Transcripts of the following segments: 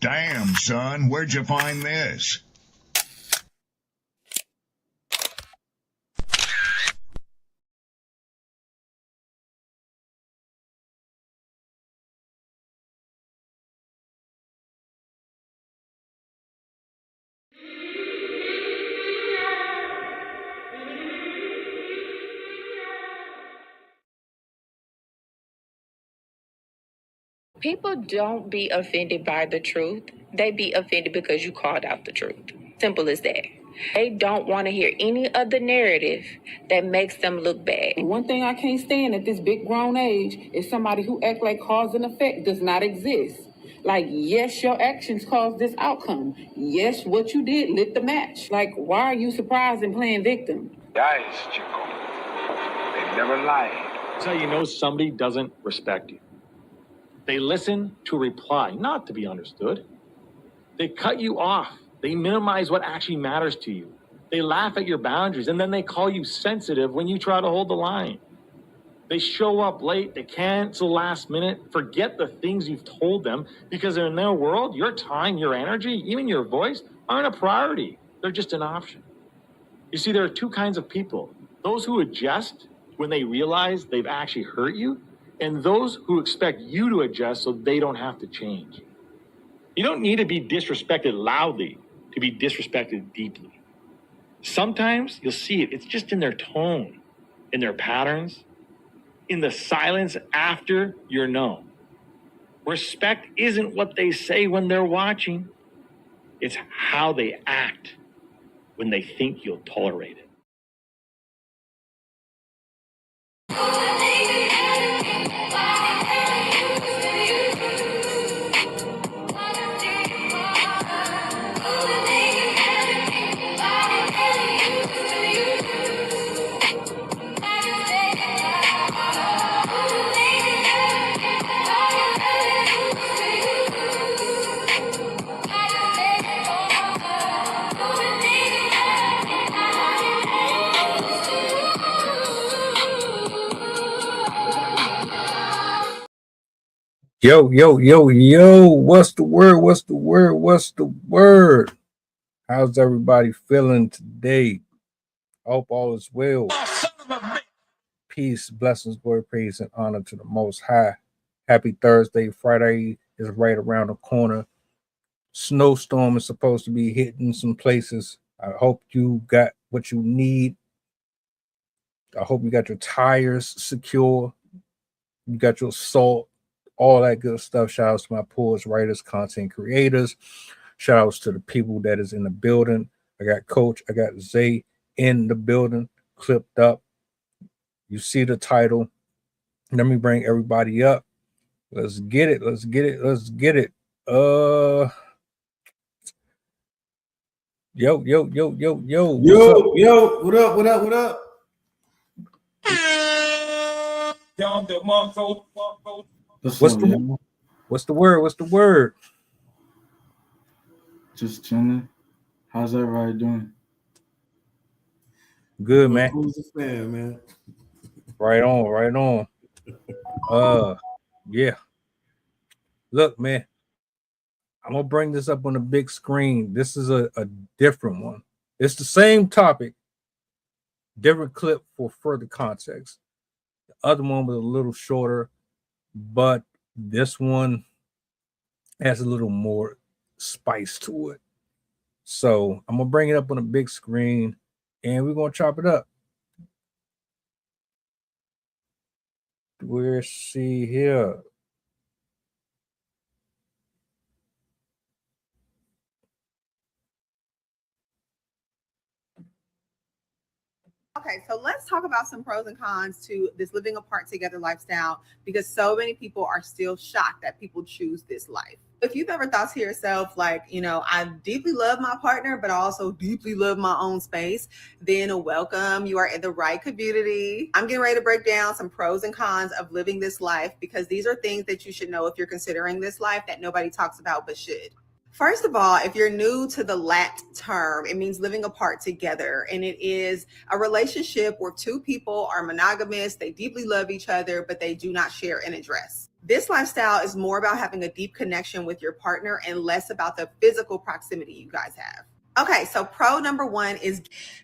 Damn, son, where'd you find this? People don't be offended by the truth. They be offended because you called out the truth. Simple as that. They don't want to hear any other narrative that makes them look bad. One thing I can't stand at this big grown age is somebody who act like cause and effect does not exist. Like, yes, your actions caused this outcome. Yes, what you did lit the match. Like, why are you surprised and playing victim? Guys, Chico, they never lied. That's how you know somebody doesn't respect you. They listen to reply, not to be understood. They cut you off. They minimize what actually matters to you. They laugh at your boundaries, and then they call you sensitive when you try to hold the line. They show up late. They cancel last minute, forget the things you've told them, because in their world, your time, your energy, even your voice aren't a priority. They're just an option. You see, there are two kinds of people. Those who adjust when they realize they've actually hurt you, and those who expect you to adjust so they don't have to change. You don't need to be disrespected loudly to be disrespected deeply. Sometimes you'll see it. It's just in their tone, in their patterns, in the silence after you're known. Respect isn't what they say when they're watching. It's how they act when they think you'll tolerate it. Yo, yo, yo, yo, what's the word? What's the word? What's the word? How's everybody feeling today? Hope all is well. Peace, blessings, glory, praise, and honor to the Most High. Happy Thursday. Friday is right around the corner. Snowstorm is supposed to be hitting some places. I hope you got what you need. I hope you got your tires secure. You got your salt. All that good stuff. Shout outs to my poets, writers, content creators. Shout outs to the people that is in the building. I got Coach, I got Zay in the building, clipped up. You see the title. Let me bring everybody up. Let's get it. Let's get it. Let's get it. Yo, yo, yo, yo, yo. Yo, what up, what up, what up? What's the word? What's the word? Just chilling. How's everybody doing? Good, man. Who's the fan, man? Right on, right on. Yeah. Look, man, I'm gonna bring this up on the big screen. This is a different one. It's the same topic, different clip for further context. The other one was a little shorter, but this one has a little more spice to it. So I'm gonna bring it up on a big screen and we're gonna chop it up. We'll see here. Okay, so let's talk about some pros and cons to this living apart together lifestyle, because so many people are still shocked that people choose this life. If you've ever thought to yourself, like, I deeply love my partner, but I also deeply love my own space, then welcome. You are in the right community. I'm getting ready to break down some pros and cons of living this life, because these are things that you should know if you're considering this life that nobody talks about but should. First of all, if you're new to the LAT term, it means living apart together. And it is a relationship where two people are monogamous. They deeply love each other, but they do not share an address. This lifestyle is more about having a deep connection with your partner and less about the physical proximity you guys have. Okay, so pro number one is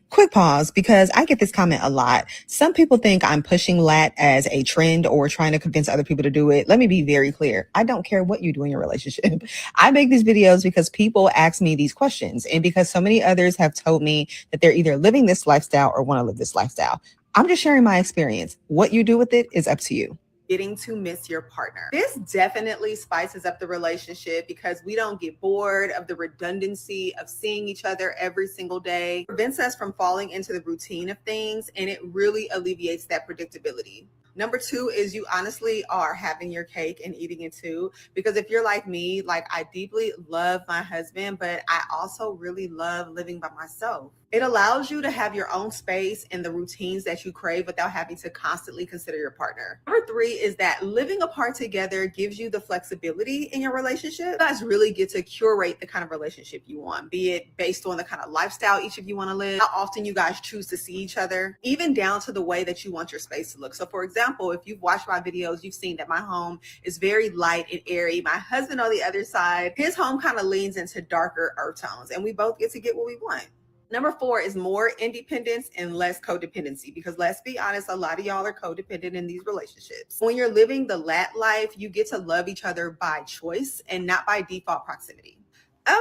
quick pause because I get this comment a lot. Some people think I'm pushing lat as a trend or trying to convince other people to do it. Let me be very clear. I don't care what you do in your relationship. I make these videos because people ask me these questions and because so many others have told me that they're either living this lifestyle or want to live this lifestyle. I'm just sharing my experience. What you do with it is up to you. Getting to miss your partner. This definitely spices up the relationship because we don't get bored of the redundancy of seeing each other every single day. It prevents us from falling into the routine of things, and it really alleviates that predictability. Number two is you honestly are having your cake and eating it too. Because if you're like me, like I deeply love my husband, but I also really love living by myself. It allows you to have your own space and the routines that you crave without having to constantly consider your partner. Number three is that living apart together gives you the flexibility in your relationship. You guys really get to curate the kind of relationship you want, be it based on the kind of lifestyle each of you want to live, how often you guys choose to see each other, even down to the way that you want your space to look. So for example, if you've watched my videos, you've seen that my home is very light and airy. My husband on the other side, his home kind of leans into darker earth tones, and we both get to get what we want. Number four is more independence and less codependency, because let's be honest, a lot of y'all are codependent in these relationships. When you're living the lat life, you get to love each other by choice and not by default proximity.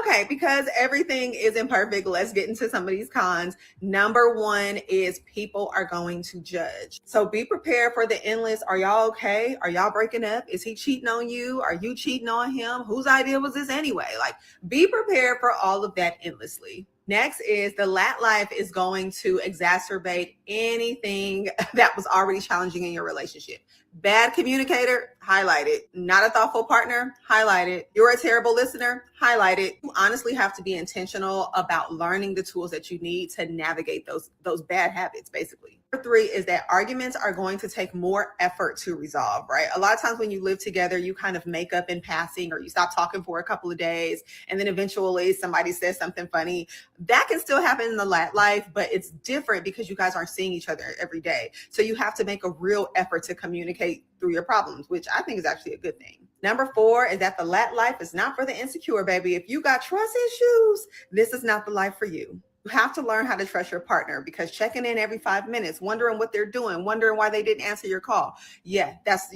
Okay, because everything isn't perfect, let's get into some of these cons. Number one is people are going to judge. So be prepared for the endless, are y'all okay? Are y'all breaking up? Is he cheating on you? Are you cheating on him? Whose idea was this anyway? Like, be prepared for all of that endlessly. Next is the lat life is going to exacerbate anything that was already challenging in your relationship. Bad communicator, highlight it. Not a thoughtful partner, highlight it. You're a terrible listener, highlight it. You honestly have to be intentional about learning the tools that you need to navigate those bad habits, basically. Number three is that arguments are going to take more effort to resolve, right? A lot of times when you live together, you kind of make up in passing or you stop talking for a couple of days and then eventually somebody says something funny. That can still happen in the lat life, but it's different because you guys aren't seeing each other every day. So you have to make a real effort to communicate through your problems, which I think is actually a good thing. Number four is that the lat life is not for the insecure, baby. If you got trust issues, this is not the life for you. You have to learn how to trust your partner, because checking in every 5 minutes, wondering what they're doing, wondering why they didn't answer your call. Yeah, that's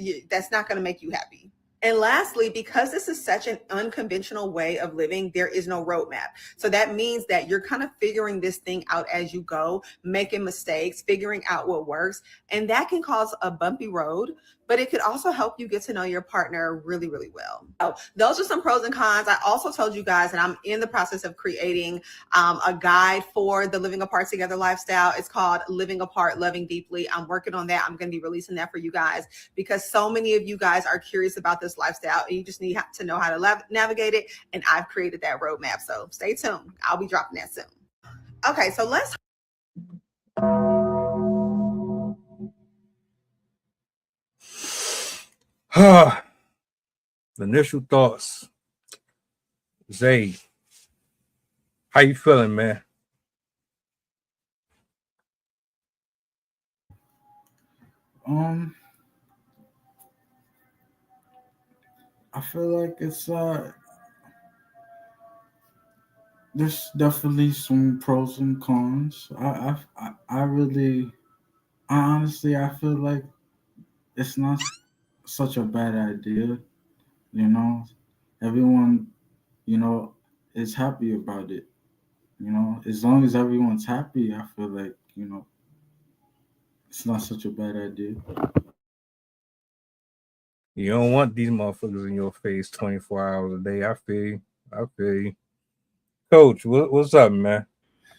not going to make you happy. And lastly, because this is such an unconventional way of living, there is no roadmap. So that means that you're kind of figuring this thing out as you go, making mistakes, figuring out what works. And that can cause a bumpy road, but it could also help you get to know your partner really, really well. So those are some pros and cons. I also told you guys that I'm in the process of creating a guide for the Living Apart Together lifestyle. It's called Living Apart, Loving Deeply. I'm working on that. I'm going to be releasing that for you guys because so many of you guys are curious about this lifestyle and you just need to know how to navigate it. And I've created that roadmap. So stay tuned. I'll be dropping that soon. Okay, so let's. Initial thoughts. Zay, how you feeling, man? I feel like it's there's definitely some pros and cons. I honestly I feel like it's not such a bad idea. You know, everyone, is happy about it. As long as everyone's happy, I feel like it's not such a bad idea. You don't want these motherfuckers in your face 24 hours a day. I feel you. I feel you. Coach, what's up, man?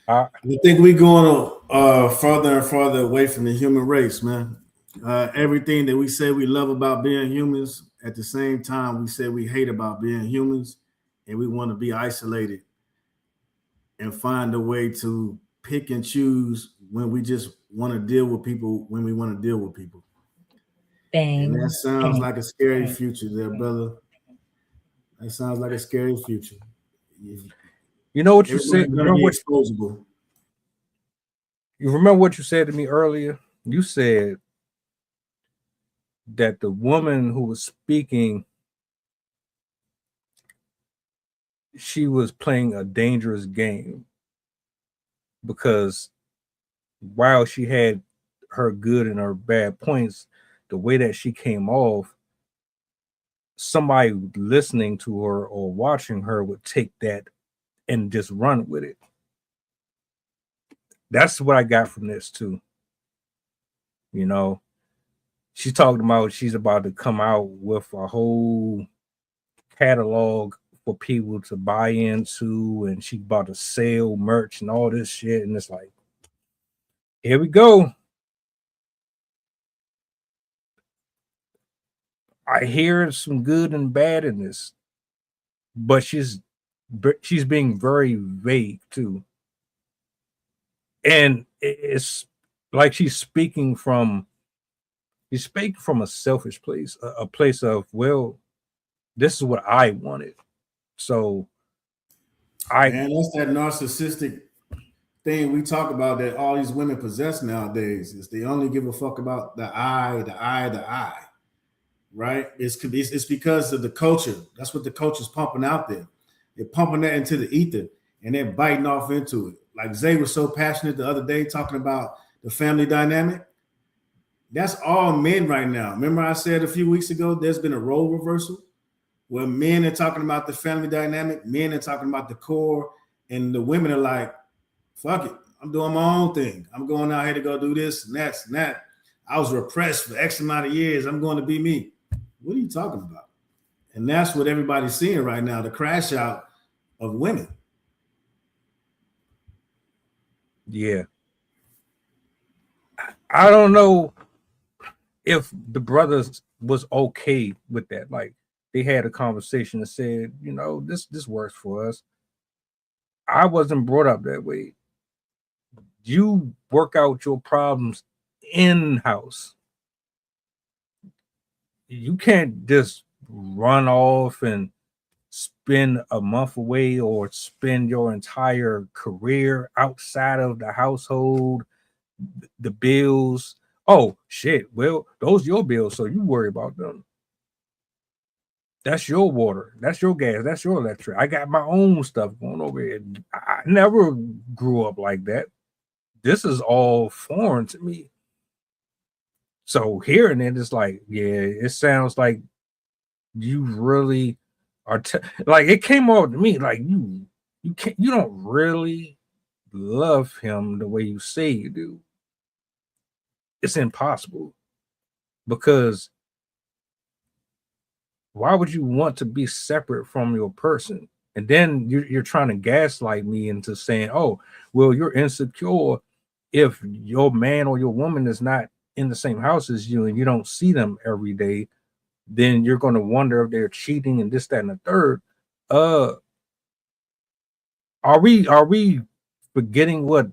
I think we're going further and further away from the human race, man. Everything that we say we love about being humans, at the same time, we say we hate about being humans, and we want to be isolated and find a way to pick and choose when we just want to deal with people, when we want to deal with people. Bang. And that sounds like a scary future there, brother. That sounds like a scary future. You know what you said? Remember what, exposable. You remember what you said to me earlier? You said that the woman who was speaking, she was playing a dangerous game, because while she had her good and her bad points, the way that she came off, somebody listening to her or watching her would take that and just run with it. That's what I got from this too. You know, she's talking about she's about to come out with a whole catalog for people to buy into, and she's about to sell merch and all this shit. And it's like, here we go. I hear some good and bad in this, but she's being very vague too, and it's like she's speaking from a selfish place, a place of, well, this is what I wanted, so Man, that's that narcissistic thing we talk about that all these women possess nowadays. Is they only give a fuck about the I, right? It's because of the culture. That's what the culture's pumping out there. They're pumping that into the ether and they're biting off into it. Like Zay was so passionate the other day talking about the family dynamic. That's all men right now. Remember I said a few weeks ago, there's been a role reversal where men are talking about the family dynamic, men are talking about the core, and the women are like, fuck it, I'm doing my own thing. I'm going out here to go do this and that and that. I was repressed for X amount of years. I'm going to be me. What are you talking about? And that's what everybody's seeing right now, the crash out of women. Yeah. I don't know if the brothers was okay with that. Like, they had a conversation and said, you know, this works for us. I wasn't brought up that way. You work out your problems in-house. You can't just run off and spend a month away or spend your entire career outside of the household, the bills. Oh shit, well, those are your bills, so you worry about them. That's your water, that's your gas, that's your electric. I got my own stuff going over here. I never grew up like that. This is all foreign to me. So hearing it, it's like, yeah, it sounds like you really are like, it came off to me like you don't really love him the way you say you do. It's impossible, because why would you want to be separate from your person? And then you're trying to gaslight me into saying, oh, well, you're insecure if your man or your woman is not in the same house as you and you don't see them every day. Then you're going to wonder if they're cheating and this, that, and the third. Are we forgetting what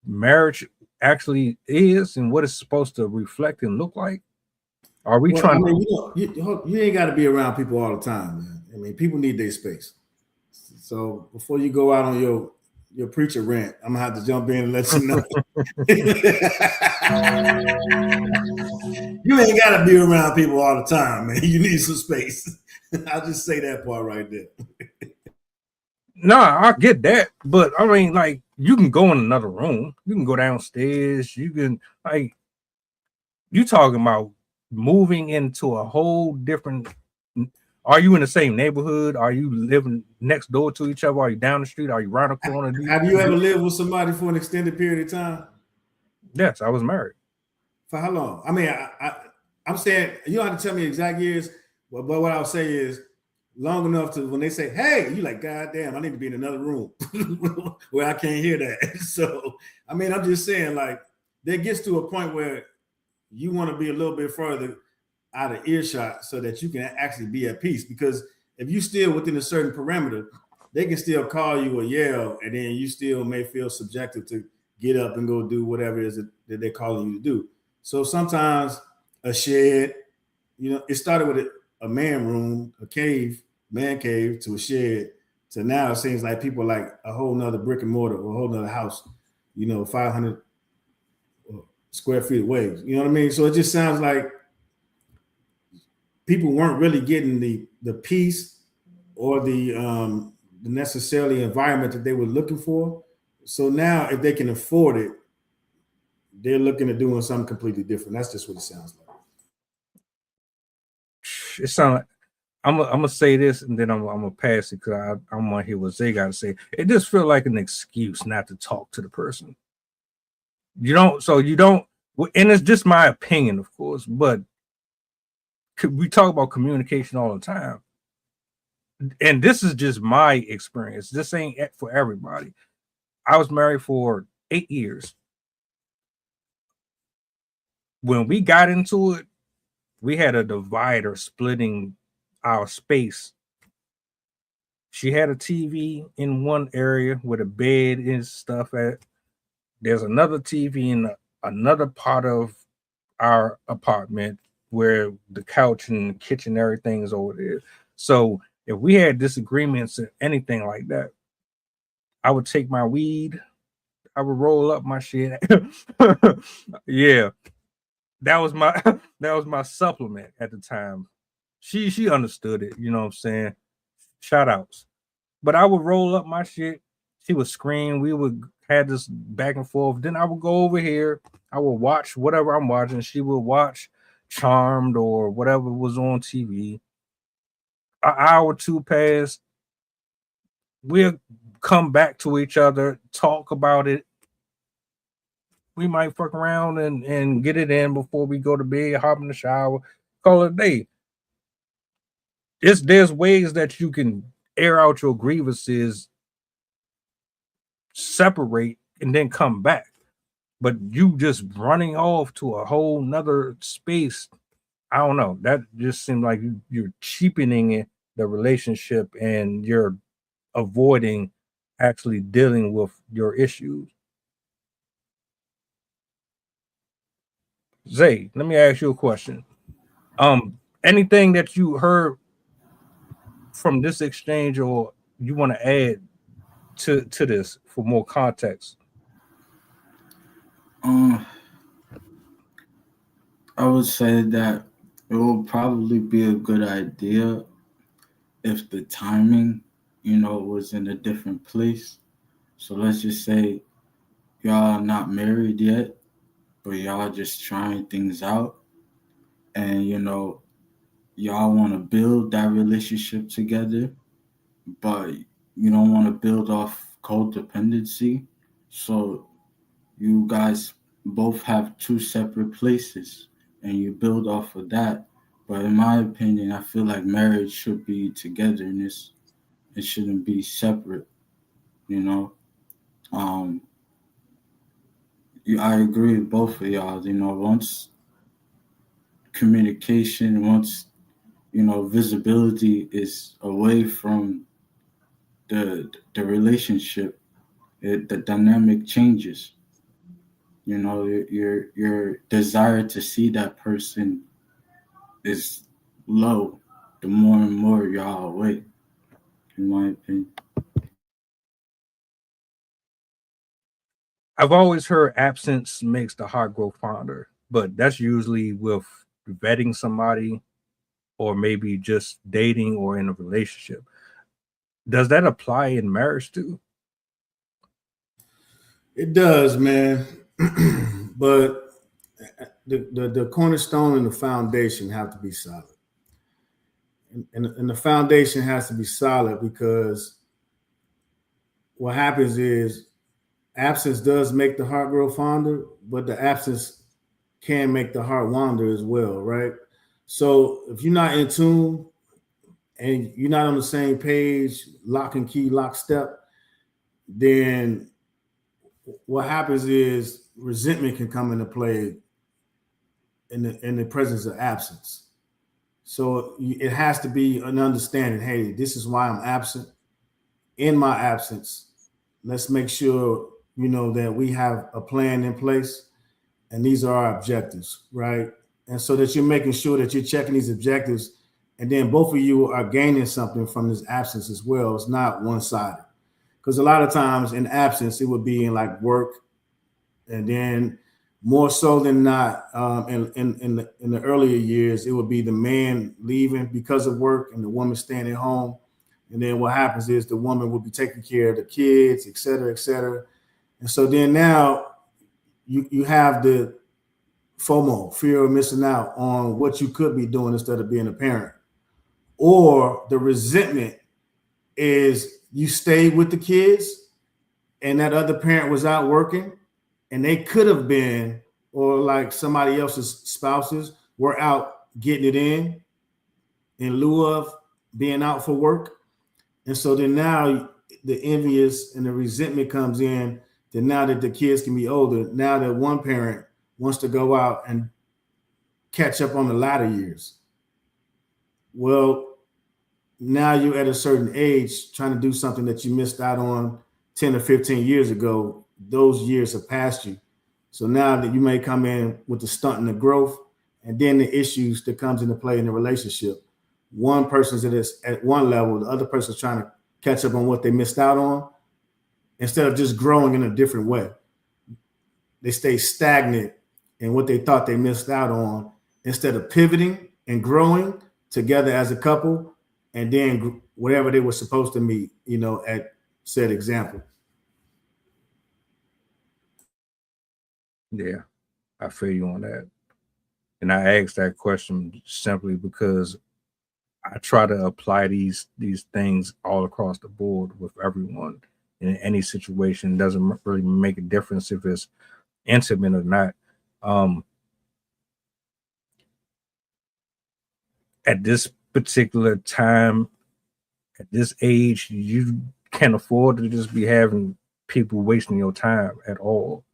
marriage actually is and what it's supposed to reflect and look like? Are we trying you ain't got to be around people all the time, man. I mean, people need their space. So before you go out on your preacher rant, I'm gonna have to jump in and let you know. You ain't got to be around people all the time, man. You need some space. I'll just say that part right there. No, I get that, but I mean, like, you can go in another room, you can go downstairs, you can, like, you talking about moving into a whole different. Are you in the same neighborhood? Are you living next door to each other? Are you down the street? Are you right across the corner? Have you ever lived with somebody for an extended period of time? Yes, I was married. For how long? I mean, I'm saying you don't have to tell me exact years, but what I'll say is long enough to when they say, hey, you like, God damn, I need to be in another room where I can't hear that. So, I mean, I'm just saying, like, there gets to a point where you want to be a little bit further out of earshot so that you can actually be at peace. Because if you still within a certain parameter, they can still call you or yell, and then you still may feel subjective to get up and go do whatever it is that they're calling you to do. So sometimes a shed, you know, it started with a man room, man cave to a shed, to now it seems like people like a whole nother brick and mortar or a whole nother house, you know, 500 square feet away. You know what I mean? So it just sounds like people weren't really getting the peace or the necessarily environment that they were looking for. So now, if they can afford it, they're looking at doing something completely different. That's just what it sounds like. It sounds like I'm gonna say this and then I'm gonna pass it because I want to hear what Zay got to say. It just feels like an excuse not to talk to the person. You don't, and it's just my opinion, of course, but we talk about communication all the time, and this is just my experience. This ain't for everybody. I was married for 8 years. When we got into it, we had a divider splitting our space. She had a TV in one area with a bed and stuff at. There's another TV in another part of our apartment where the couch and the kitchen, everything is over there. So if we had disagreements or anything like that, I would take my weed, I would roll up my shit. Yeah, that was my that was my supplement at the time. She understood it, you know what I'm saying? Shout outs. But I would roll up my shit. She would scream. We would have this back and forth. Then I would go over here. I would watch whatever I'm watching. She would watch Charmed or whatever was on TV. An hour or two passed. We'll come back to each other, talk about it. We might fuck around and get it in before we go to bed, hop in the shower, call it a day. There's ways that you can air out your grievances, separate, and then come back. But you just running off to a whole nother space, I don't know. That just seemed like you're cheapening the relationship and you're avoiding actually dealing with your issues. Zay, let me ask you a question. Anything that you heard from this exchange or you want to add to this for more context? I would say that it will probably be a good idea if the timing, was in a different place. So let's just say y'all are not married yet, but y'all just trying things out, and y'all want to build that relationship together, but you don't want to build off codependency. So you guys both have two separate places and you build off of that. But in my opinion, I feel like marriage should be togetherness. It shouldn't be separate, you know. Um, I agree with both of y'all. Once communication, once visibility is away from the relationship, the dynamic changes. Your desire to see that person is low the more and more y'all away, in my opinion. I've always heard absence makes the heart grow fonder, but that's usually with vetting somebody or maybe just dating or in a relationship. Does that apply in marriage too? It does, man. But the cornerstone and the foundation have to be solid. And the foundation has to be solid because what happens is absence does make the heart grow fonder, but the absence can make the heart wander as well, right? So if you're not in tune and you're not on the same page, lock and key, lock step, then what happens is resentment can come into play in the presence of absence. So it has to be an understanding. Hey, this is why I'm absent. In my absence, let's make sure that we have a plan in place, and these are our objectives, right? And so that you're making sure that you're checking these objectives, and then both of you are gaining something from this absence as well. It's not one-sided, because a lot of times in absence it would be in like work, and then More so than not, in the earlier years, it would be the man leaving because of work and the woman staying at home. And then what happens is the woman will be taking care of the kids, et cetera, et cetera. And so then now you have the FOMO, fear of missing out on what you could be doing instead of being a parent. Or the resentment is you stayed with the kids and that other parent was out working and they could have been, or like somebody else's spouses were out getting it in lieu of being out for work. And so then now the envious and the resentment comes in that now that the kids can be older, now that one parent wants to go out and catch up on the latter years. Well, now you're at a certain age trying to do something that you missed out on 10 or 15 years ago. Those years have passed you. So now that you may come in with the stunt and the growth, and then the issues that comes into play in the relationship. One person's at one level, the other person's trying to catch up on what they missed out on, instead of just growing in a different way. They stay stagnant in what they thought they missed out on, instead of pivoting and growing together as a couple, and then whatever they were supposed to meet, at said example. Yeah, I feel you on that. And I asked that question simply because I try to apply these things all across the board with everyone in any situation. It doesn't really make a difference if it's intimate or not. At this particular time, at this age, you can't afford to just be having people wasting your time at all.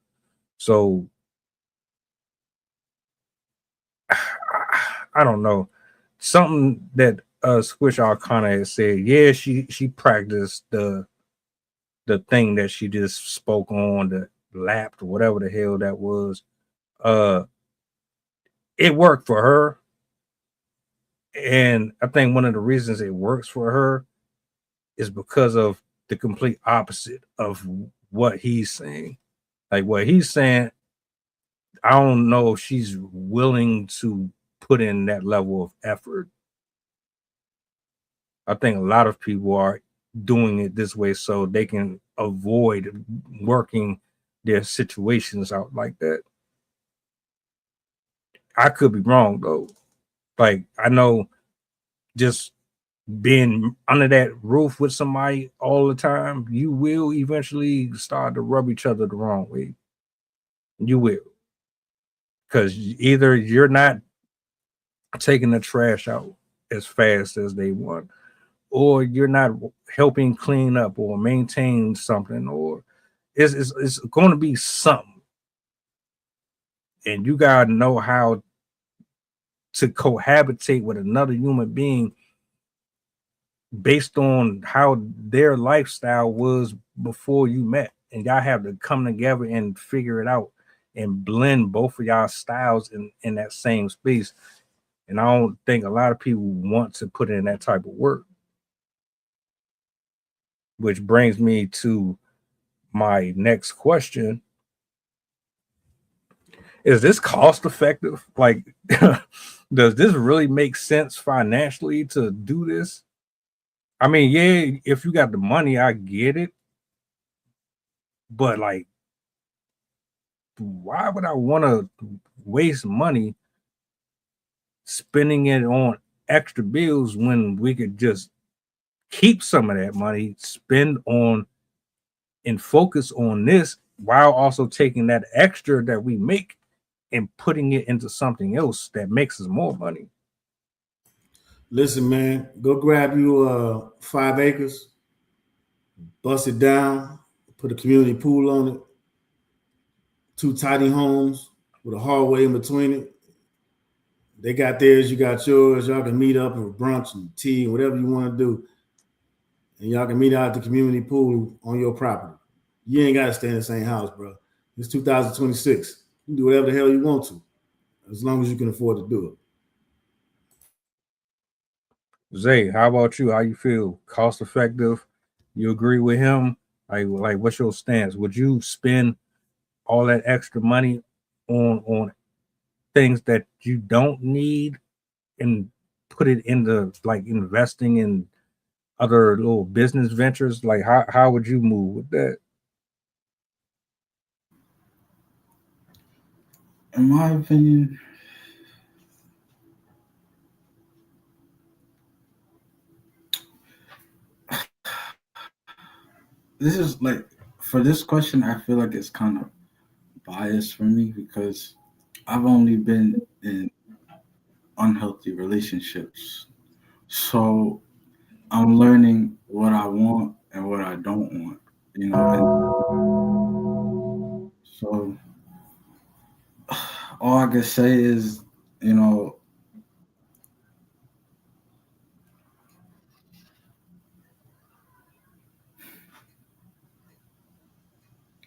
So I don't know. Something that Squish Arcana had said, yeah, she practiced the thing that she just spoke on, the lapped, whatever the hell that was. It worked for her. And I think one of the reasons it works for her is because of the complete opposite of what he's saying. Like what he's saying, I don't know if she's willing to put in that level of effort. I think a lot of people are doing it this way so they can avoid working their situations out like that. I could be wrong though. Like I know just being under that roof with somebody all the time, you will eventually start to rub each other the wrong way. You will. Because either you're not taking the trash out as fast as they want, or you're not helping clean up or maintain something, or it's going to be something. And you got to know how to cohabitate with another human being based on how their lifestyle was before you met. And y'all have to come together and figure it out and blend both of y'all styles in that same space. And I don't think a lot of people want to put in that type of work. Which brings me to my next question. Is this cost effective? Like, does this really make sense financially to do this? I mean, yeah, if you got the money, I get it. But like, why would I want to waste money spending it on extra bills when we could just keep some of that money, spend on and focus on this while also taking that extra that we make and putting it into something else that makes us more money? Listen, man, go grab you 5 acres, bust it down, put a community pool on it, 2 tiny homes with a hallway in between it. They got theirs, you got yours. Y'all can meet up for brunch and tea, whatever you want to do. And y'all can meet out at the community pool on your property. You ain't got to stay in the same house, bro. It's 2026. You can do whatever the hell you want to, as long as you can afford to do it. Zay, how about you? How you feel? Cost effective? You agree with him? Like what's your stance? Would you spend all that extra money on things that you don't need and put it into like investing in other little business ventures? Like how would you move with that? In my opinion, this is like, for this question, I feel like it's kind of biased for me because I've only been in unhealthy relationships. So I'm learning what I want and what I don't want, and so all I can say is, you know,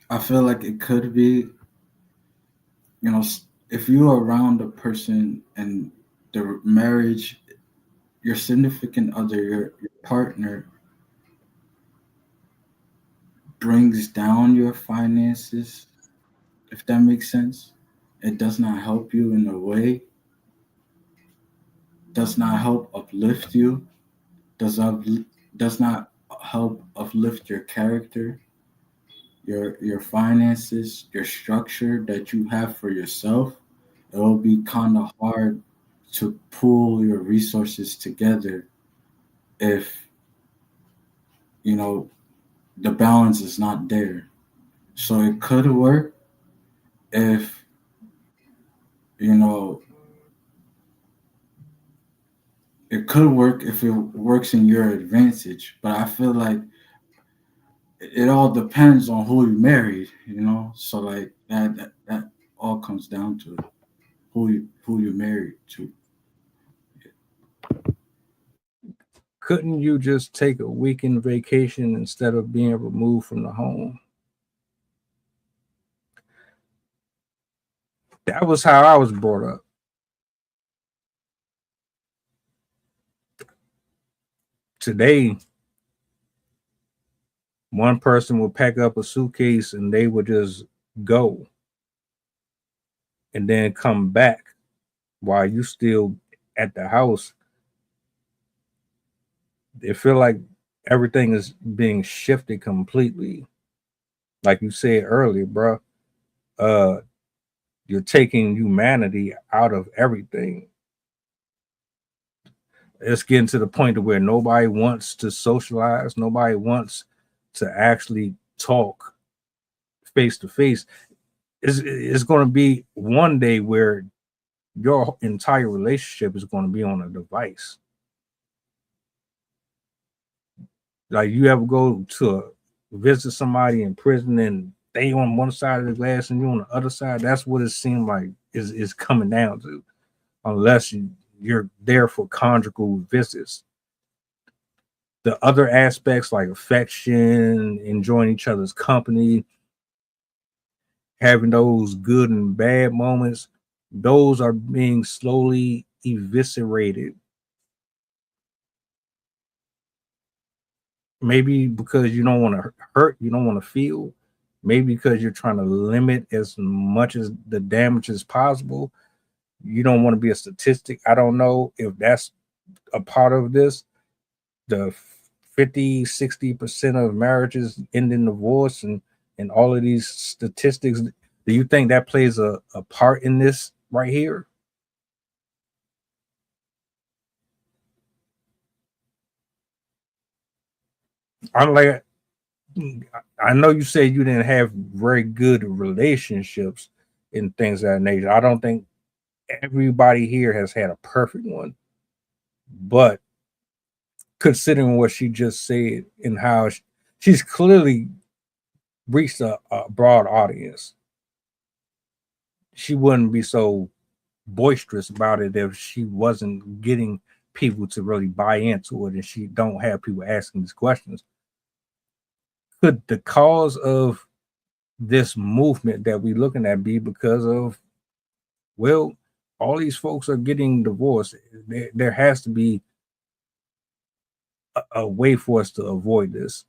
I feel like it could be, if you're around a person and the marriage, your significant other, your partner brings down your finances, if that makes sense, it does not help you in a way, does not help uplift you, does not does not help uplift your character, your finances, your structure that you have for yourself. It will be kind of hard to pool your resources together if you know the balance is not there. So it could work if you know it could work if it works in your advantage, but I feel like it all depends on who you married, so like that all comes down to who you married to. Couldn't you just take a weekend vacation instead of being removed from the home? That was how I was brought up. Today, one person would pack up a suitcase and they would just go and then come back while you still at the house. It feel like everything is being shifted completely. Like you said earlier, bro. Uh, you're taking humanity out of everything. It's getting to the point to where nobody wants to socialize. Nobody wants to actually talk face to face. It's going to be one day where your entire relationship is going to be on a device. Like you ever go to visit somebody in prison and they on one side of the glass and you on the other side? That's what it seemed like is coming down to, unless you're there for conjugal visits. The other aspects like affection, enjoying each other's company, having those good and bad moments, those are being slowly eviscerated. Maybe because you don't want to hurt, you don't want to feel, maybe because you're trying to limit as much as the damage as possible. You don't want to be a statistic. I don't know if that's a part of this. The 50-60% of marriages end in divorce and all of these statistics. Do you think that plays a part in this right here? I'm like, I know you say you didn't have very good relationships and things of that nature. I don't think everybody here has had a perfect one, but considering what she just said and how she's clearly reached a broad audience, she wouldn't be so boisterous about it if she wasn't getting people to really buy into it and she don't have people asking these questions. Could the cause of this movement that we're looking at be because of, well, all these folks are getting divorced? There has to be a way for us to avoid this.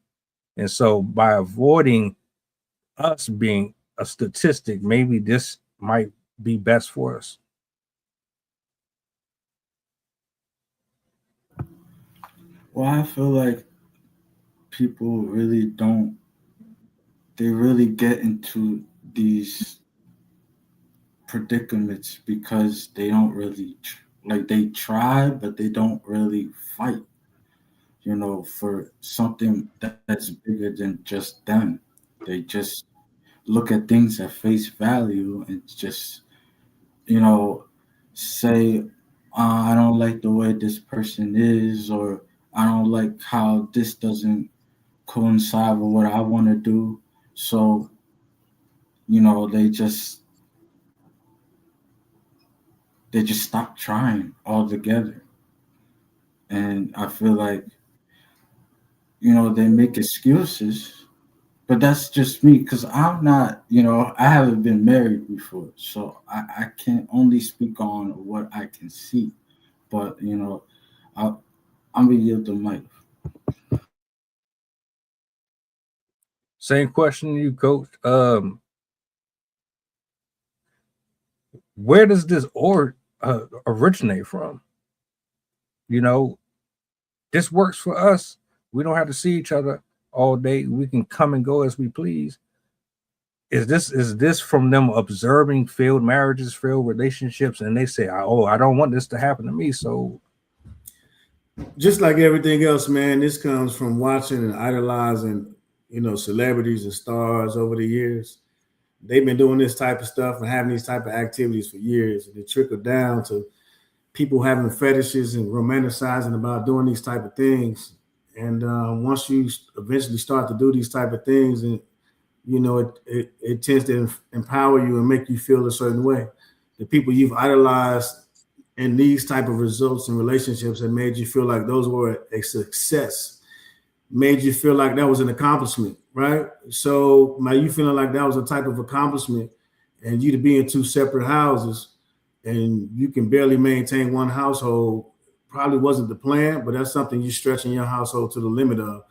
And so by avoiding us being a statistic, maybe this might be best for us? Well, I feel like people really don't, they really get into these predicaments because they don't really, like, they try, but they don't really fight, for something that's bigger than just them. They just look at things at face value and just, you know, say, I don't like the way this person is, or I don't like how this doesn't coincide with what I want to do. So, they just stop trying altogether. And I feel like, they make excuses, but that's just me because I'm not, I haven't been married before. So I can only speak on what I can see. But, I, I'm going to yield the mic. Same question to you, Coach. Where does this originate from? This works for us. We don't have to see each other all day. We can come and go as we please. Is this from them observing failed marriages, failed relationships, and they say, "Oh, I don't want this to happen to me." So, just like everything else, man, this comes from watching and idolizing, celebrities and stars over the years. They've been doing this type of stuff and having these type of activities for years. And it trickled down to people having fetishes and romanticizing about doing these type of things. And once you eventually start to do these type of things, and it tends to empower you and make you feel a certain way. The people you've idolized in these type of results and relationships that made you feel like those were a success, made you feel like that was an accomplishment, right? So by you feeling like that was a type of accomplishment, and you to be in two separate houses and you can barely maintain one household, probably wasn't the plan, but that's something you're stretching your household to the limit of.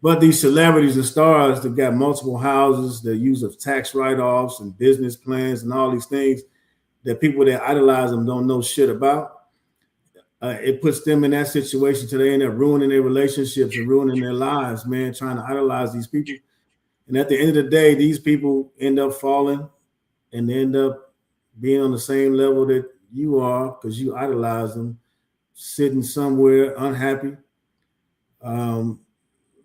But these celebrities and stars that got multiple houses, that use of tax write-offs and business plans and all these things that people that idolize them don't know shit about. It puts them in that situation till they end up ruining their relationships and ruining their lives, man, trying to idolize these people. And at the end of the day, these people end up falling and they end up being on the same level that you are because you idolize them, sitting somewhere unhappy,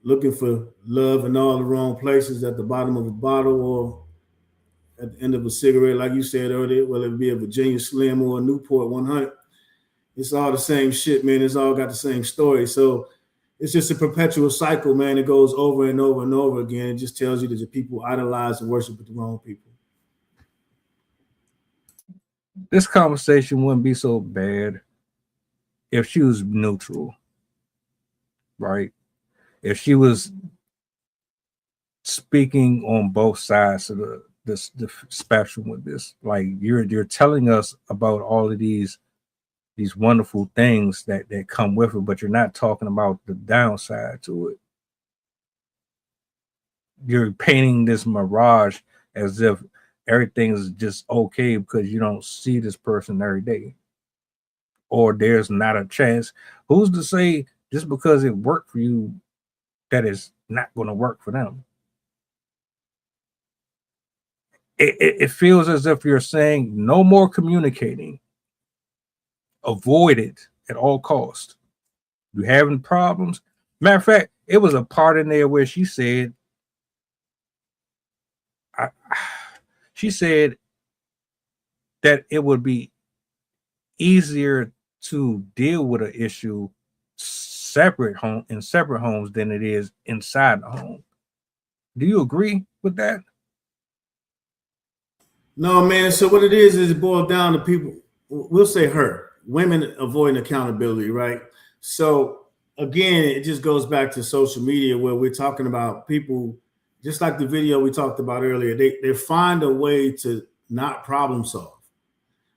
looking for love in all the wrong places, at the bottom of a bottle or at the end of a cigarette, like you said earlier, whether it be a Virginia Slim or a Newport 100. It's all the same shit, man. It's all got the same story. So it's just a perpetual cycle, man. It goes over and over and over again. It just tells you that the people idolize and worship the wrong people. this conversation wouldn't be so bad if she was neutral, right? If she was speaking on both sides of the spectrum with this, like you're telling us about all of these wonderful things that come with it, but you're not talking about the downside to it. You're painting this mirage as if everything is just okay because you don't see this person every day, or there's not a chance. Who's to say just because it worked for you that it's not going to work for them? It feels as if you're saying no more communicating. Avoid it at all costs. You having problems? Matter of fact, it was a part in there where she said, she said that it would be easier to deal with an issue in separate homes than it is inside the home. Do you agree with that? No, man. So what it is it boils down to people. We'll say women avoiding accountability, right? So again, it just goes back to social media where we're talking about people, just like the video we talked about earlier. They find a way to not problem solve.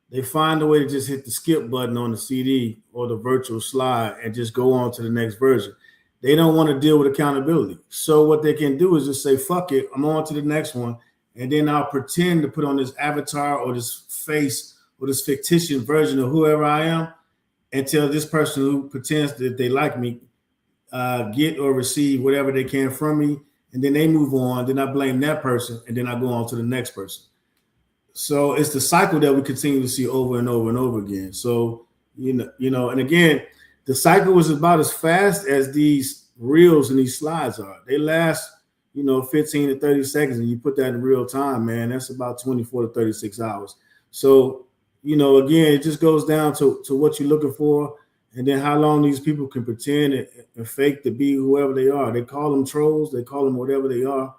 They find a way to just hit the skip button on the CD or the virtual slide and just go on to the next version. They don't want to deal with accountability. So what they can do is just say, fuck it, I'm on to the next one. And then I'll pretend to put on this avatar or this face or this fictitious version of whoever I am until this person who pretends that they like me get or receive whatever they can from me, and then they move on. Then I blame that person, and then I go on to the next person. So it's the cycle that we continue to see over and over and over again. So and again, the cycle is about as fast as these reels and these slides are. They last 15 to 30 seconds, and you put that in real time, man, that's about 24 to 36 hours. So again, it just goes down to what you're looking for, and then how long these people can pretend and fake to be whoever they are. They call them trolls, they call them whatever they are.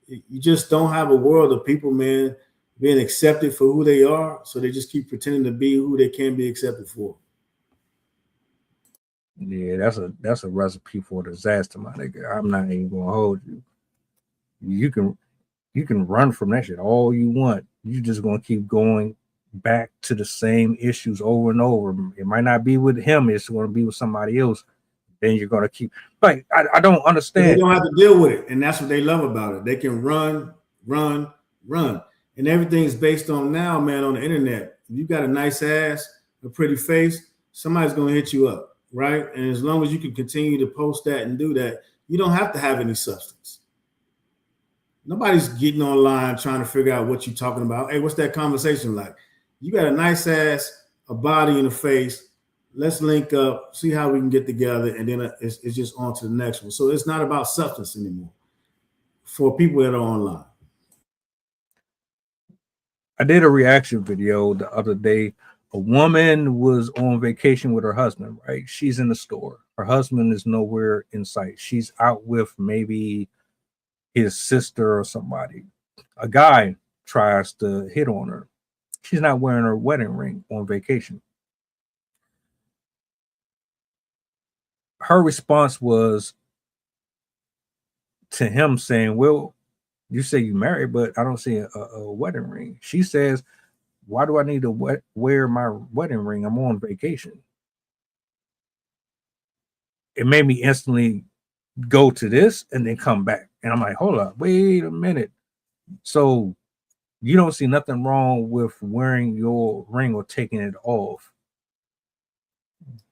You just don't have a world of people, man, being accepted for who they are. So they just keep pretending to be who they can be accepted for. Yeah, that's a recipe for disaster, my nigga. I'm not even gonna hold you. You can run from that shit all you want. You just gonna keep going back to the same issues over and over. It might not be with him, it's gonna be with somebody else. Then you're gonna keep I don't understand. They don't have to deal with it, and that's what they love about it. They can run, and everything's based on now, man, on the internet. If you got a nice ass, a pretty face, somebody's gonna hit you up, right? And as long as you can continue to post that and do that, you don't have to have any substance. Nobody's getting online trying to figure out what you're talking about. Hey, what's that conversation like? You got a nice ass, a body and a face. Let's link up, see how we can get together, and then it's just on to the next one. So it's not about substance anymore for people that are online. I did a reaction video the other day. A woman was on vacation with her husband, right? She's in the store. Her husband is nowhere in sight. She's out with maybe his sister or somebody. A guy tries to hit on her. She's not wearing her wedding ring on vacation. Her response was to him saying, well, you say you married, but I don't see a wedding ring. She says, why do I need to wear my wedding ring? I'm on vacation. It made me instantly go to this and then come back. And I'm like, hold up, wait a minute. So you don't see nothing wrong with wearing your ring or taking it off.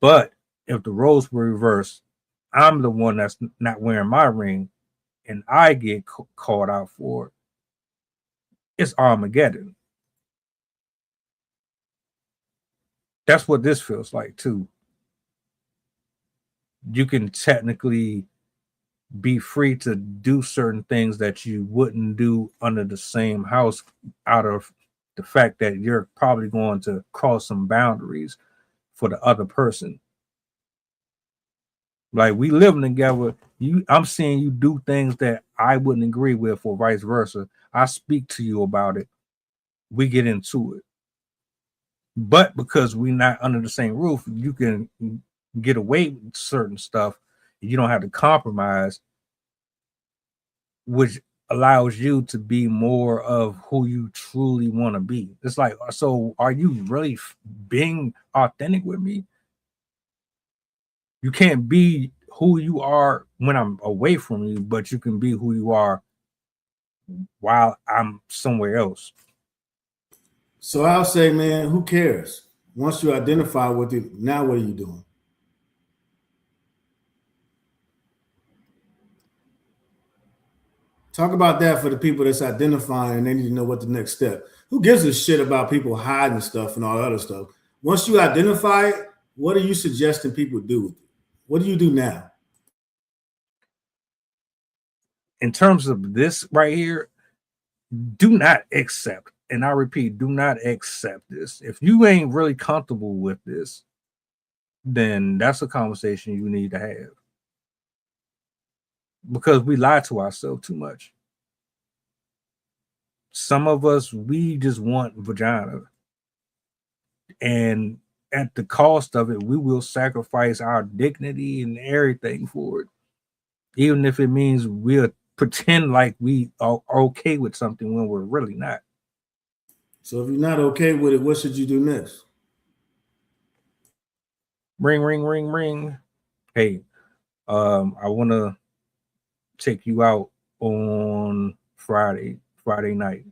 But if the roles were reversed, I'm the one that's not wearing my ring and I get called out for it. It's Armageddon. That's what this feels like too. You can technically be free to do certain things that you wouldn't do under the same house out of the fact that you're probably going to cross some boundaries for the other person. Like we living together, I'm seeing you do things that I wouldn't agree with, or vice versa. I speak to you about it. We get into it. But because we're not under the same roof, you can get away with certain stuff. You don't have to compromise, which allows you to be more of who you truly want to be. It's like, so are you really being authentic with me? You can't be who you are when I'm away from you, but you can be who you are while I'm somewhere else. So I'll say, man, who cares? Once you identify with it, now what are you doing? Talk about that for the people that's identifying and they need to know what the next step. Who gives a shit about people hiding stuff and all that other stuff? Once you identify it, what are you suggesting people do with it? What do you do now? In terms of this right here, do not accept, and I repeat, do not accept this. If you ain't really comfortable with this, then that's a conversation you need to have. Because we lie to ourselves too much. Some of us, we just want vagina. And at the cost of it, we will sacrifice our dignity and everything for it. Even if it means we'll pretend like we are okay with something when we're really not. So if you're not okay with it, what should you do next? Ring, ring, ring, ring. Hey, I want to take you out on Friday night.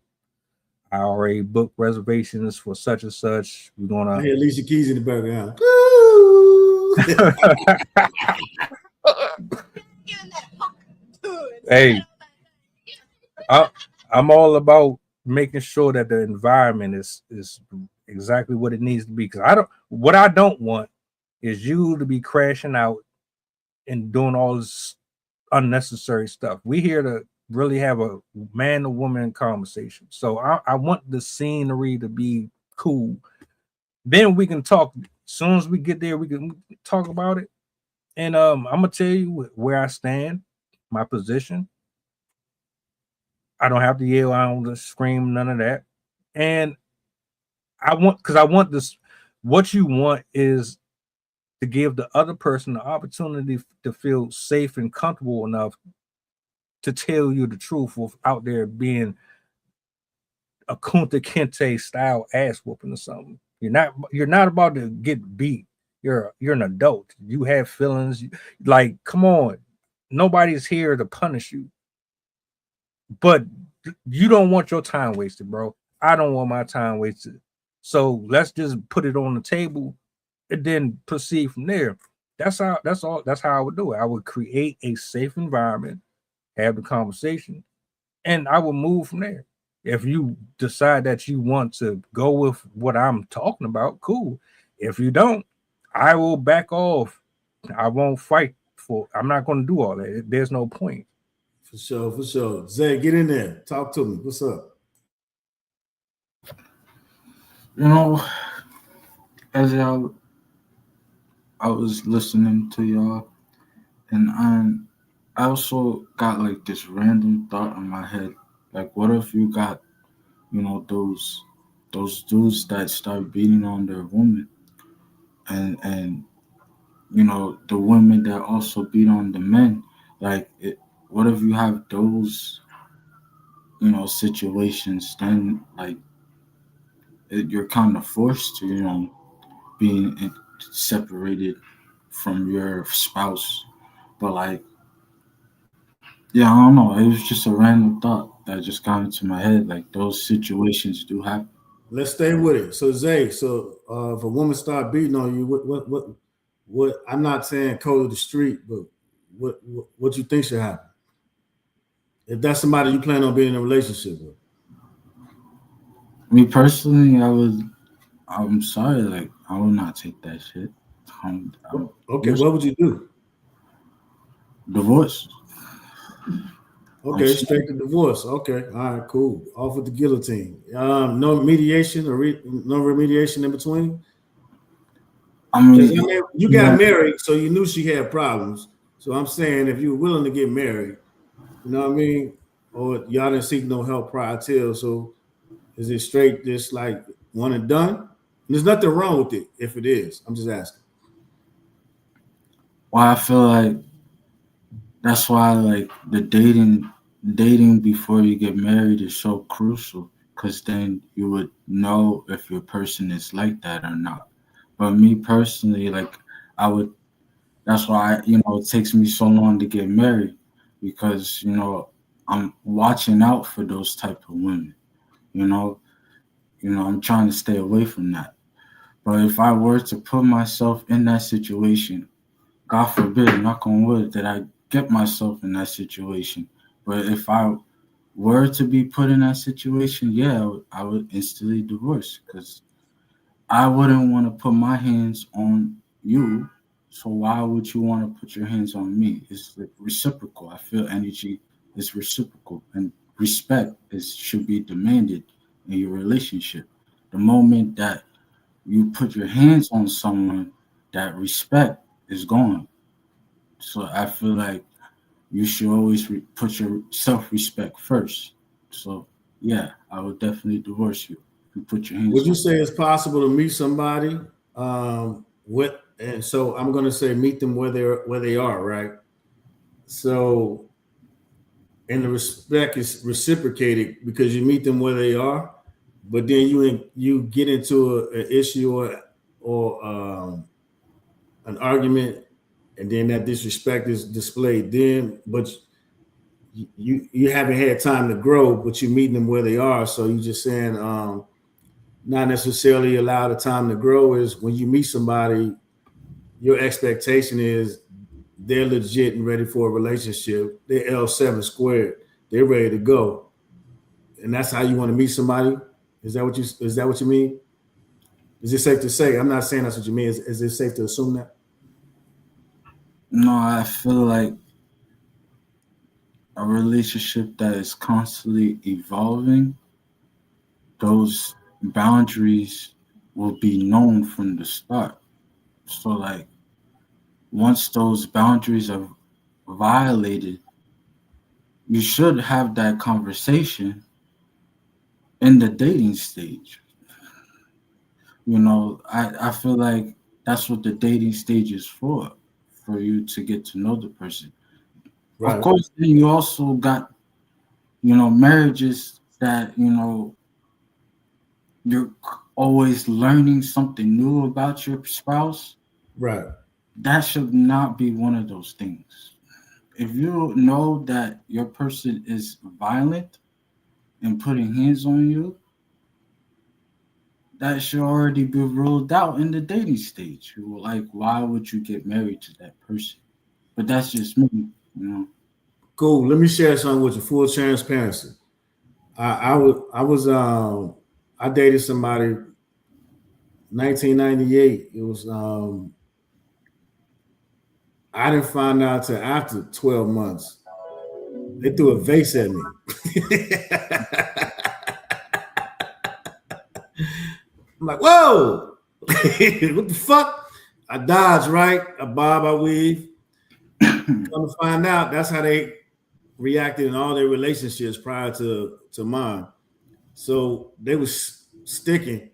I already booked reservations for such and such. We're I gonna hear Alicia Keys in the background. hey, I'm all about making sure that the environment is exactly what it needs to be. Because I don't want is you to be crashing out and doing all this unnecessary stuff. We here to really have a man to woman conversation. So I want the scenery to be cool. Then we can talk. As soon as we get there, we can talk about it. And I'm gonna tell you where I stand, my position. I don't have to yell, I don't scream, none of that. And I want this. What you want is to give the other person the opportunity to feel safe and comfortable enough to tell you the truth without there being a Kunta Kinte style ass whooping or something. You're not about to get beat. You're an adult. You have feelings. Like, come on. Nobody's here to punish you. But you don't want your time wasted, bro. I don't want my time wasted. So let's just put it on the table and then proceed from there. That's how I would do it. I would create a safe environment, have the conversation, and I will move from there. If you decide that you want to go with what I'm talking about, cool. If you don't, I will back off. I won't fight for. I'm not going to do all that. There's no point. For sure, for sure. Zay, get in there. Talk to me. What's up? You know, as I was listening to y'all, and I also got like this random thought in my head. Like, what if you got, those dudes that start beating on their woman, and the women that also beat on the men. Like, what if you have those situations? Then, like, you're kind of forced to being separated from your spouse. But, like, yeah, I don't know. It was just a random thought that just got into my head. Like, those situations do happen. Let's stay with it. So Zay, if a woman start beating on you, what? I'm not saying code of the street, but what you think should happen? If that's somebody you plan on being in a relationship with. Me personally, I'm sorry, like, I will not take that shit. I'm Okay, what would you do? divorce. Okay, straight to divorce. Okay, all right, cool. Off with the guillotine. No mediation or no remediation in between. I Because mean, you got married, so you knew she had problems. So I'm saying, if you were willing to get married, you know what I mean, or y'all didn't seek no help prior to, so is it straight just like one and done? And there's nothing wrong with it if it is. I'm just asking. well, I feel like that's why, like, the dating before you get married is so crucial, because then you would know if your person is like that or not. But me personally, like, I would. That's why it takes me so long to get married, because I'm watching out for those type of women. You know, I'm trying to stay away from that. But if I were to put myself in that situation, God forbid, knock on wood, that I get myself in that situation. But if I were to be put in that situation, yeah, I would instantly divorce, because I wouldn't want to put my hands on you. So why would you want to put your hands on me? It's reciprocal. I feel energy is reciprocal, and respect should be demanded in your relationship. The moment that you put your hands on someone, that respect is gone. So I feel like you should always put your self-respect first. So yeah, I would definitely divorce you if you put your hands Would you on. say it's possible to meet somebody and so I'm going to say meet them where they are, right? So, and the respect is reciprocated because you meet them where they are, but then you get into an issue or an argument, and then that disrespect is displayed. Then, but you haven't had time to grow, but you're meeting them where they are. So you're just saying, not necessarily allow the time to grow is when you meet somebody, your expectation is they're legit and ready for a relationship. They're L7 squared. They're ready to go, and that's how you want to meet somebody. Is that what you mean? Is it safe to say? I'm not saying that's what you mean. Is it safe to assume that? No, I feel like a relationship that is constantly evolving, those boundaries will be known from the start. So, like, once those boundaries are violated, you should have that conversation in the dating stage. I feel like that's what the dating stage is for you to get to know the person. Of Right. course, then you also got, marriages that, you're always learning something new about your spouse. Right. That should not be one of those things. If you know that your person is violent and putting hands on you, that should already be ruled out in the dating stage. Like, why would you get married to that person? But that's just me. Cool. Let me share something with you. Full transparency. I dated somebody 1998. It was I didn't find out till after 12 months. They threw a vase at me. I'm like, whoa, what the fuck? I dodge, right? I bob, I weave. Come to find out, that's how they reacted in all their relationships prior to mine. So they was sticking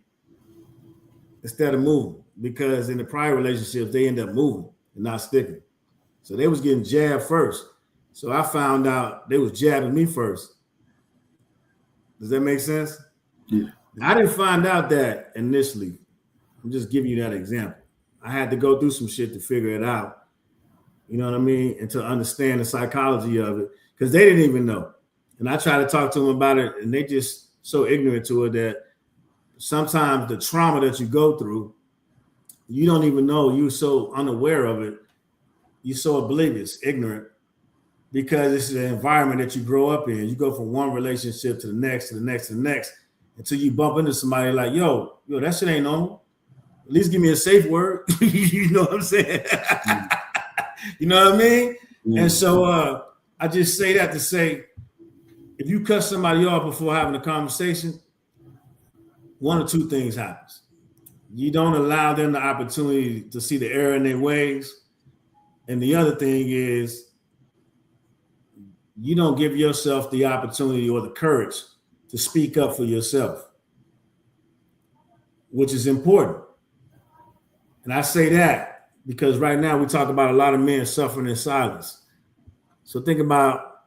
instead of moving because in the prior relationships they end up moving and not sticking. So they was getting jabbed first. So I found out they was jabbing me first. Does that make sense? Yeah. I didn't find out that initially. I'm just giving you that example. I had to go through some shit to figure it out. You know what I mean? And to understand the psychology of it. Because they didn't even know. And I tried to talk to them about it, and they just so ignorant to it that sometimes the trauma that you go through, you don't even know. You're so unaware of it. You're so oblivious, ignorant, because it's the environment that you grow up in. You go from one relationship to the next, to the next, to the next, until you bump into somebody like, yo, that shit ain't normal. At least give me a safe word. You know what I'm saying? You know what I mean? And so I just say that to say, if you cut somebody off before having a conversation, one or two things happens. You don't allow them the opportunity to see the error in their ways. And the other thing is you don't give yourself the opportunity or the courage to speak up for yourself, which is important. And I say that because right now we talk about a lot of men suffering in silence. So think about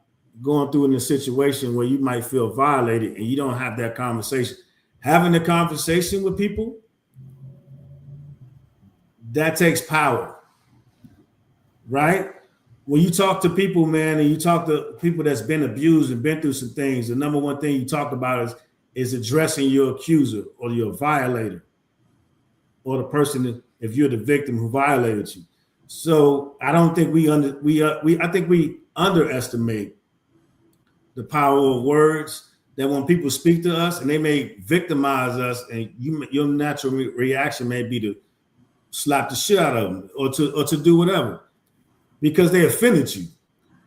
going through in a situation where you might feel violated and you don't have that conversation. Having a conversation with people, that takes power, right? When you talk to people, man, and you talk to people that's been abused and been through some things, the number one thing you talk about is addressing your accuser or your violator or the person, if you're the victim who violated you. So I don't think I think we underestimate the power of words, that when people speak to us and they may victimize us, and your natural reaction may be to slap the shit out of them or to do whatever because they offended you.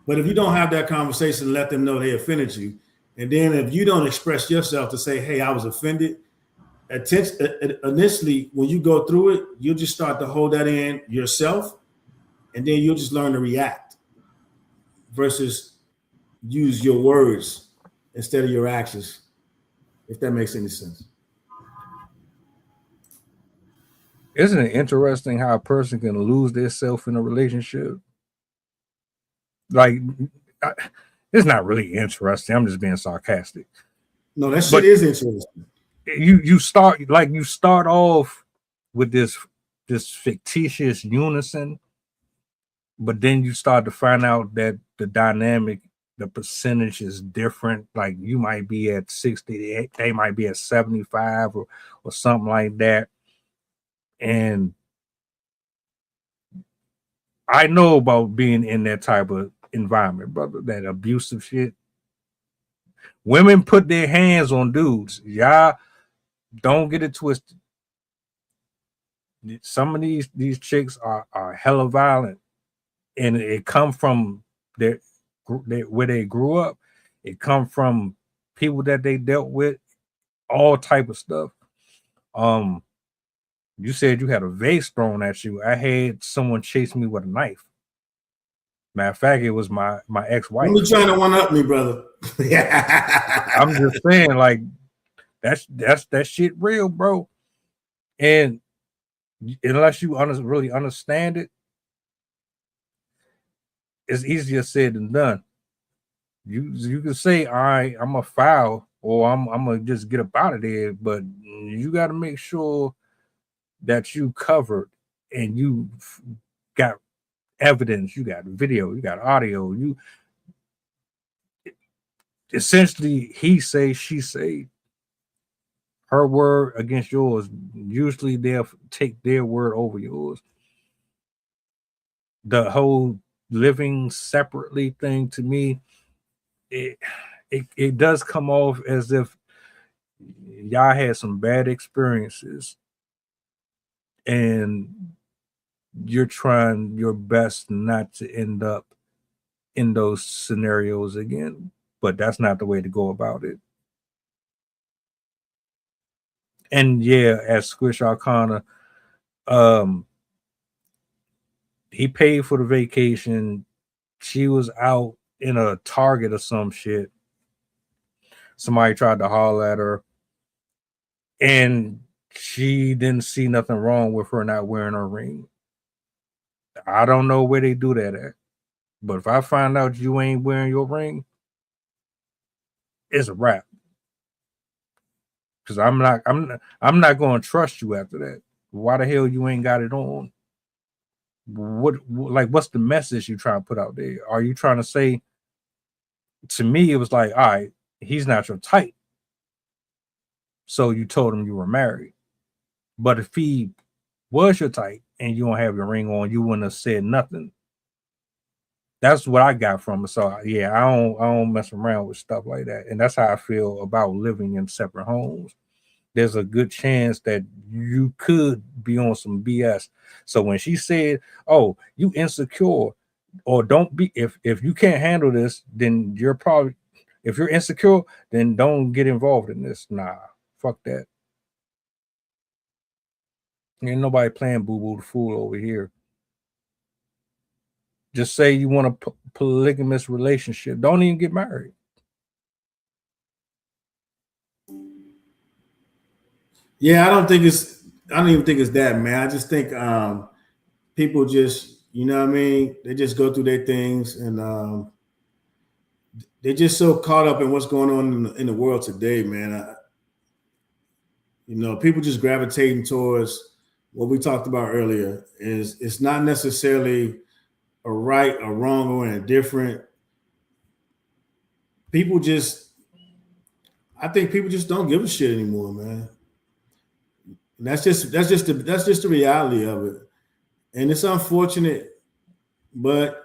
But if you don't have that conversation, let them know they offended you. And then if you don't express yourself to say, hey, I was offended, initially, when you go through it, you'll just start to hold that in yourself, and then you'll just learn to react versus use your words instead of your actions, if that makes any sense. Isn't it interesting how a person can lose their self in a relationship? Like, it's not really interesting. I'm just being sarcastic. No, that shit is interesting. You start off with this fictitious unison, but then you start to find out that the dynamic the percentage is different. Like you might be at 60, they might be at 75 or something like that. And I know about being in that type of environment, brother, that abusive shit. Women put their hands on dudes. Y'all don't get it twisted. Some of these chicks are hella violent, and it come from their where they grew up. It come from people that they dealt with, all type of stuff. You said you had a vase thrown at you. I had someone chase me with a knife. Matter of fact, it was my ex-wife. You trying to one up me, brother? I'm just saying, like that's that shit real, bro. And unless you really understand it, it's easier said than done. You can say, all right, I'm a foul, or I'm gonna just get up out of there, but you got to make sure that you covered and you got evidence, you got video, you got audio, you essentially he say, she say, her word against yours. Usually they'll take their word over yours. The whole living separately thing, to me, it does come off as if y'all had some bad experiences and you're trying your best not to end up in those scenarios again, but that's not the way to go about it. And yeah, as Squish Arcana, he paid for the vacation. She was out in a Target or some shit. Somebody tried to holler at her, and she didn't see nothing wrong with her not wearing her ring. I don't know where they do that at, but if I find out you ain't wearing your ring, it's a wrap. Because I'm not going to trust you after that. Why the hell you ain't got it on? What's the message you trying to put out there? Are you trying to say? To me, it was like, all right, he's not your type, so you told him you were married. But if he was your type and you don't have your ring on, you wouldn't have said nothing. That's what I got from it. So yeah, I don't mess around with stuff like that, and that's how I feel about living in separate homes. There's a good chance that you could be on some BS. So when she said, "Oh, you insecure," or don't be, if you can't handle this, then you're probably, if you're insecure, then don't get involved in this. Nah, fuck that. Ain't nobody playing boo boo the fool over here. Just say you want a polygamous relationship. Don't even get married. Yeah, I don't even think it's that, man. I just think people just, you know what I mean? They just go through their things, and they're just so caught up in what's going on in the world today, man. People just gravitating towards what we talked about earlier. Is it's not necessarily a right or wrong or indifferent. I think people just don't give a shit anymore, man. And that's just the reality of it. And it's unfortunate, but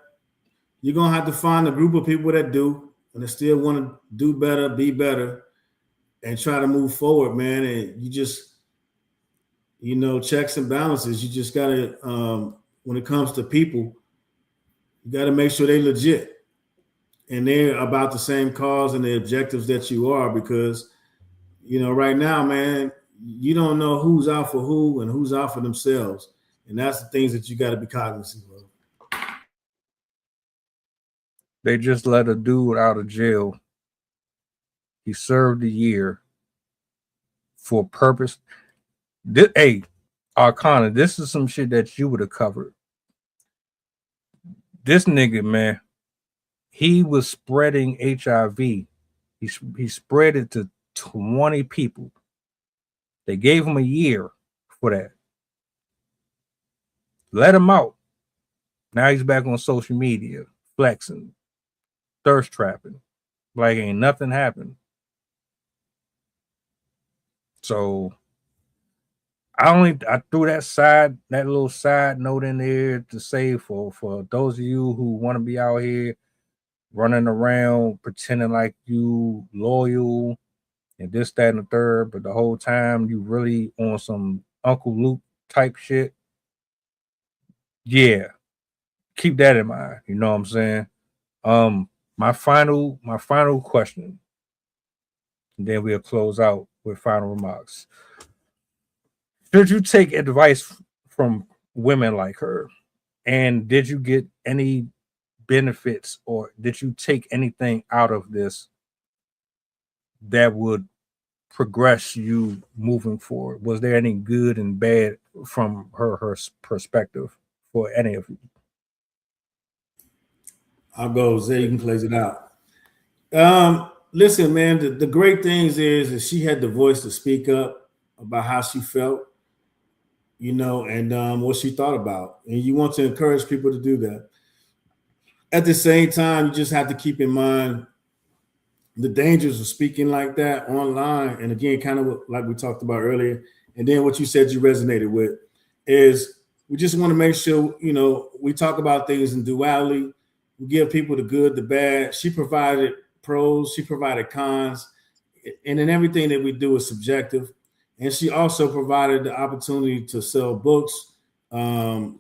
you're gonna have to find a group of people that do and that still want to do better, be better, and try to move forward, man. And you just, checks and balances. You just gotta, when it comes to people, you gotta make sure they legit and they're about the same cause and the objectives that you are, because right now, man, you don't know who's out for who and who's out for themselves. And that's the things that you got to be cognizant of. They just let a dude out of jail. He served a year for a purpose. Hey, Arcana, this is some shit that you would have covered. This nigga, man, he was spreading HIV. He spread it to 20 people. They gave him a year for that. Let him out. Now he's back on social media flexing. thirst trapping. Like ain't nothing happened. So I threw that little side note in there to say for those of you who want to be out here running around pretending like you loyal and this, that, and the third, but the whole time you really on some Uncle Luke type shit. Yeah, keep that in mind. You know what I'm saying? My final question, and then we'll close out with final remarks. Should you take advice from women like her? And did you get any benefits or did you take anything out of this that would progress you moving forward? Was there any good and bad from her perspective for any of you? I'll go, Zay, you can close it out. Listen, man, the great things is that she had the voice to speak up about how she felt, and what she thought about. And you want to encourage people to do that. At the same time, you just have to keep in mind the dangers of speaking like that online. And again, kind of like we talked about earlier. And then what you said you resonated with is we just want to make sure, we talk about things in duality. We give people the good, the bad. She provided pros, she provided cons, and then everything that we do is subjective. And she also provided the opportunity to sell books,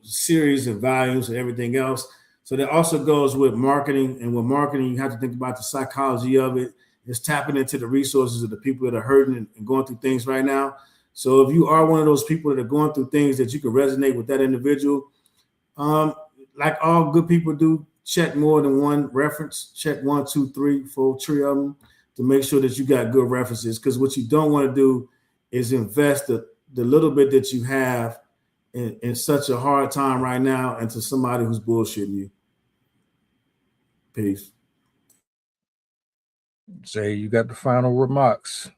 series and volumes and everything else. So that also goes with marketing. And with marketing, you have to think about the psychology of it. It's tapping into the resources of the people that are hurting and going through things right now. So if you are one of those people that are going through things that you can resonate with that individual, like all good people do, check more than one reference. Check 1, 2, 3, 4, 3 of them to make sure that you got good references. Because what you don't want to do is invest the little bit that you have in such a hard time right now into somebody who's bullshitting you. Peace. Say you got the final remarks.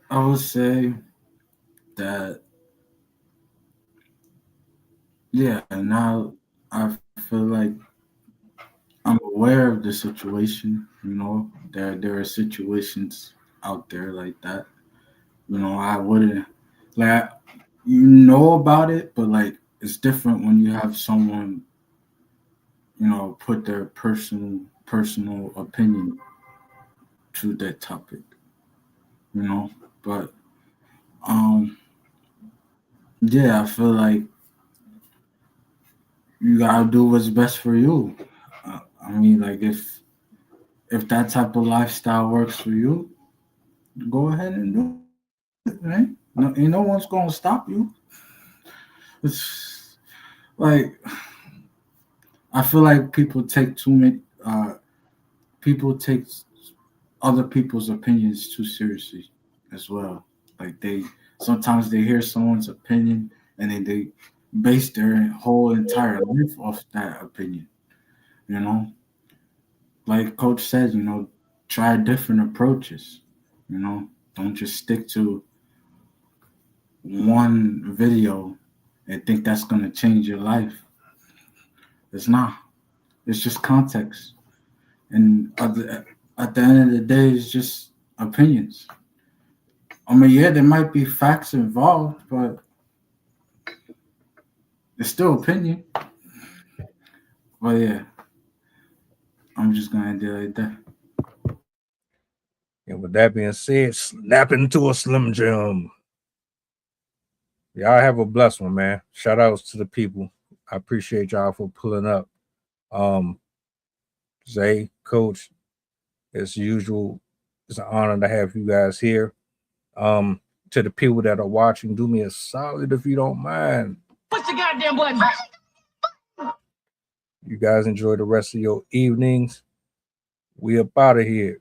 I would say that, yeah, now I feel like I'm aware of the situation. There are situations out there like that. I wouldn't like about it, but like it's different when you have someone, put their personal opinion to that topic. But yeah, I feel like you gotta do what's best for you. I mean, like if that type of lifestyle works for you, go ahead and do it, right? No one's gonna stop you. It's like I feel like people take too many. People take other people's opinions too seriously as well. Like sometimes they hear someone's opinion and then they base their whole entire life off that opinion. Like Coach said, try different approaches. Don't just stick to one video and think that's going to change your life. It's not. It's just context. And at the end of the day, it's just opinions. I mean, yeah, there might be facts involved, but it's still opinion. But yeah, I'm just going to end it like that. And with that being said, snap into a Slim Jim. Y'all have a blessed one, man. Shout outs to the people. I appreciate y'all for pulling up. Zay, Coach, as usual, it's an honor to have you guys here. To the people that are watching, do me a solid if you don't mind. Push the goddamn button. You guys enjoy the rest of your evenings. We up out of here.